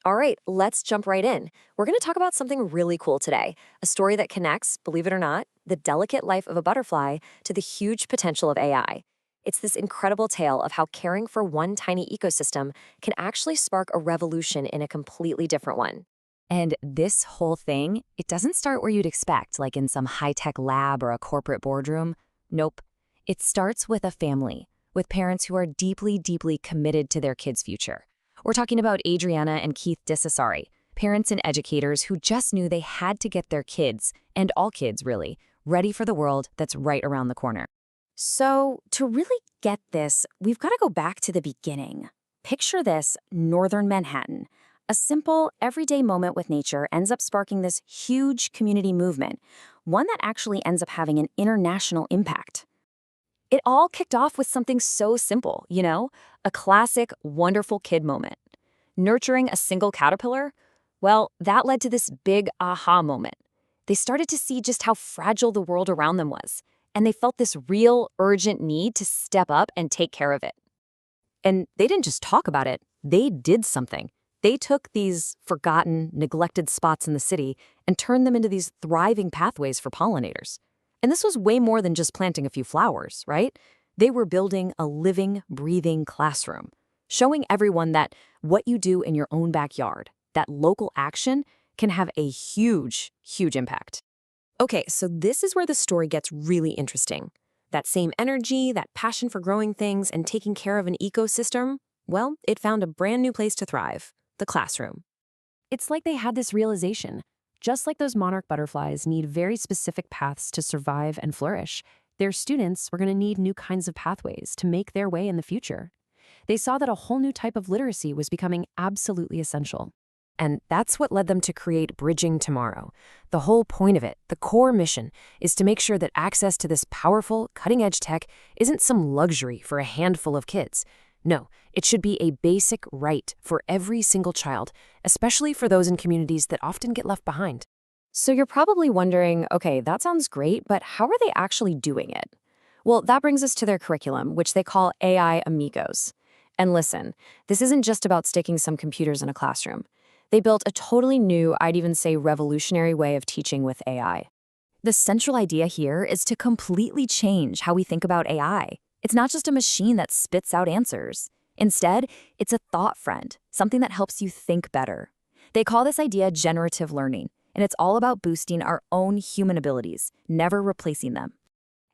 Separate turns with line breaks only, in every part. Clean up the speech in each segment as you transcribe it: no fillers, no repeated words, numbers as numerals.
All right, let's jump right in. We're going to talk about something really cool today, a story that connects, believe it or not, the delicate life of a butterfly to the huge potential of AI. It's this incredible tale of how caring for one tiny ecosystem can actually spark a revolution in a completely different one.
And this whole thing, it doesn't start where you'd expect, like in some high-tech lab or a corporate boardroom. Nope. It starts with a family, with parents who are deeply, deeply committed to their kids' future. We're talking about Adriana and Keith DeCesare, parents and educators who just knew they had to get their kids, and all kids really, ready for the world that's right around the corner.
So, to really get this, we've got to go back to the beginning. Picture this: northern Manhattan. A simple, everyday moment with nature ends up sparking this huge community movement, one that actually ends up having an international impact.
It all kicked off with something so simple, a classic wonderful kid moment. Nurturing a single caterpillar? Well, that led to this big aha moment. They started to see just how fragile the world around them was, and they felt this real, urgent need to step up and take care of it. And they didn't just talk about it, they did something. They took these forgotten, neglected spots in the city and turned them into these thriving pathways for pollinators. And this was way more than just planting a few flowers, right? They were building a living, breathing classroom, showing everyone that what you do in your own backyard, that local action, can have a huge, huge impact. Okay, so this is where the story gets really interesting. That same energy, that passion for growing things and taking care of an ecosystem, well, it found a brand new place to thrive, the classroom. It's like they had this realization. Just like those monarch butterflies need very specific paths to survive and flourish, their students were going to need new kinds of pathways to make their way in the future. They saw that a whole new type of literacy was becoming absolutely essential. And that's what led them to create Bridging Tomorrow. The whole point of it, the core mission, is to make sure that access to this powerful, cutting-edge tech isn't some luxury for a handful of kids. No, it should be a basic right for every single child, especially for those in communities that often get left behind. So you're probably wondering, okay, that sounds great, but how are they actually doing it? Well, that brings us to their curriculum, which they call AI Amigos. And listen, this isn't just about sticking some computers in a classroom. They built a totally new, I'd even say revolutionary way of teaching with AI. The central idea here is to completely change how we think about AI. It's not just a machine that spits out answers. Instead, it's a thought friend, something that helps you think better. They call this idea generative learning, and it's all about boosting our own human abilities, never replacing them.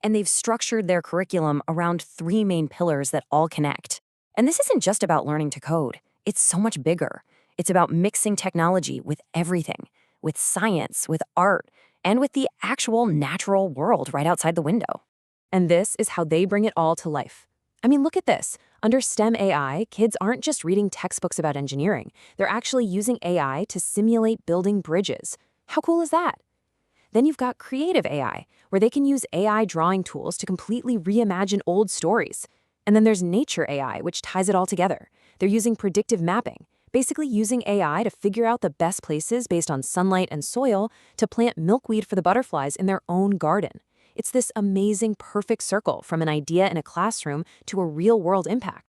And they've structured their curriculum around three main pillars that all connect. And this isn't just about learning to code. It's so much bigger. It's about mixing technology with everything, with science, with art, and with the actual natural world right outside the window. And this is how they bring it all to life. I mean, look at this. Under STEM AI, kids aren't just reading textbooks about engineering. They're actually using AI to simulate building bridges. How cool is that? Then you've got CreativeAI, where they can use AI drawing tools to completely reimagine old stories. And then there's Nature AI, which ties it all together. They're using predictive mapping, basically using AI to figure out the best places based on sunlight and soil to plant milkweed for the butterflies in their own garden. It's this amazing, perfect circle from an idea in a classroom to a real-world impact.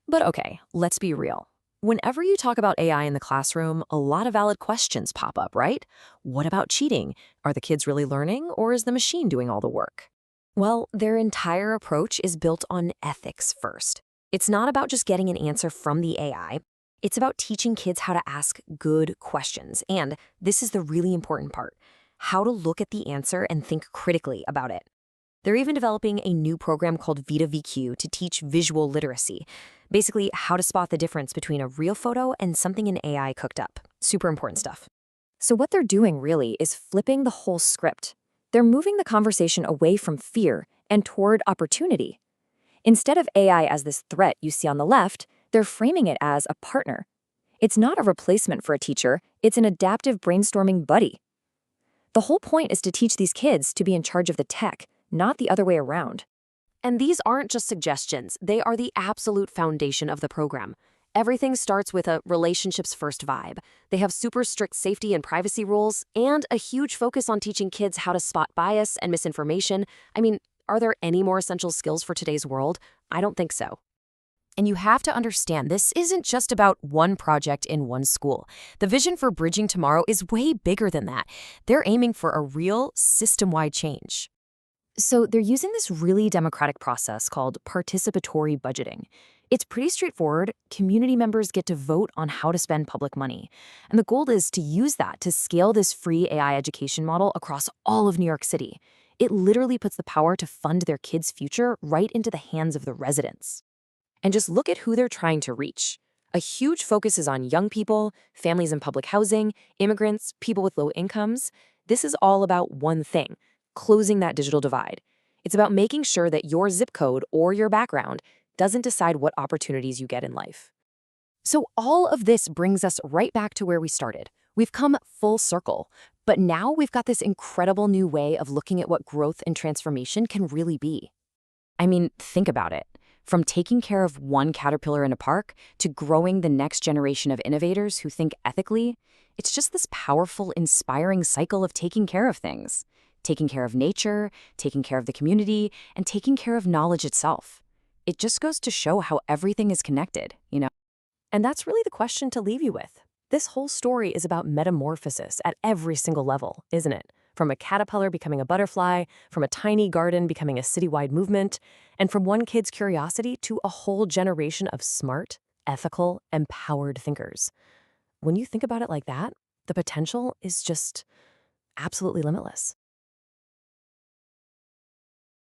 But okay, let's be real. Whenever you talk about AI in the classroom, a lot of valid questions pop up, right? What about cheating? Are the kids really learning, or is the machine doing all the work? Well, their entire approach is built on ethics first. It's not about just getting an answer from the AI. It's about teaching kids how to ask good questions. And this is the really important part: how to look at the answer and think critically about it. They're even developing a new program called VitaVQ to teach visual literacy, basically how to spot the difference between a real photo and something an AI cooked up. Super important stuff. So what they're doing really is flipping the whole script. They're moving the conversation away from fear and toward opportunity. Instead of AI as this threat you see on the left, they're framing it as a partner. It's not a replacement for a teacher, it's an adaptive brainstorming buddy. The whole point is to teach these kids to be in charge of the tech, not the other way around. And these aren't just suggestions, they are the absolute foundation of the program. Everything starts with a relationships-first vibe. They have super strict safety and privacy rules, and a huge focus on teaching kids how to spot bias and misinformation. I mean, are there any more essential skills for today's world? I don't think so.
And you have to understand, this isn't just about one project in one school. The vision for Bridging Tomorrow is way bigger than that. They're aiming for a real system-wide change.
So they're using this really democratic process called participatory budgeting. It's pretty straightforward. Community members get to vote on how to spend public money. And the goal is to use that to scale this free AI education model across all of New York City. It literally puts the power to fund their kids' future right into the hands of the residents. And just look at who they're trying to reach. A huge focus is on young people, families in public housing, immigrants, people with low incomes. This is all about one thing: closing that digital divide. It's about making sure that your zip code or your background doesn't decide what opportunities you get in life. So all of this brings us right back to where we started. We've come full circle, but now we've got this incredible new way of looking at what growth and transformation can really be. I mean, think about it. From taking care of one caterpillar in a park to growing the next generation of innovators who think ethically, it's just this powerful, inspiring cycle of taking care of things. Taking care of nature, taking care of the community, and taking care of knowledge itself. It just goes to show how everything is connected, you know? And that's really the question to leave you with. This whole story is about metamorphosis at every single level, isn't it? From a caterpillar becoming a butterfly, from a tiny garden becoming a citywide movement, and from one kid's curiosity to a whole generation of smart, ethical, empowered thinkers. When you think about it like that, the potential is just absolutely limitless.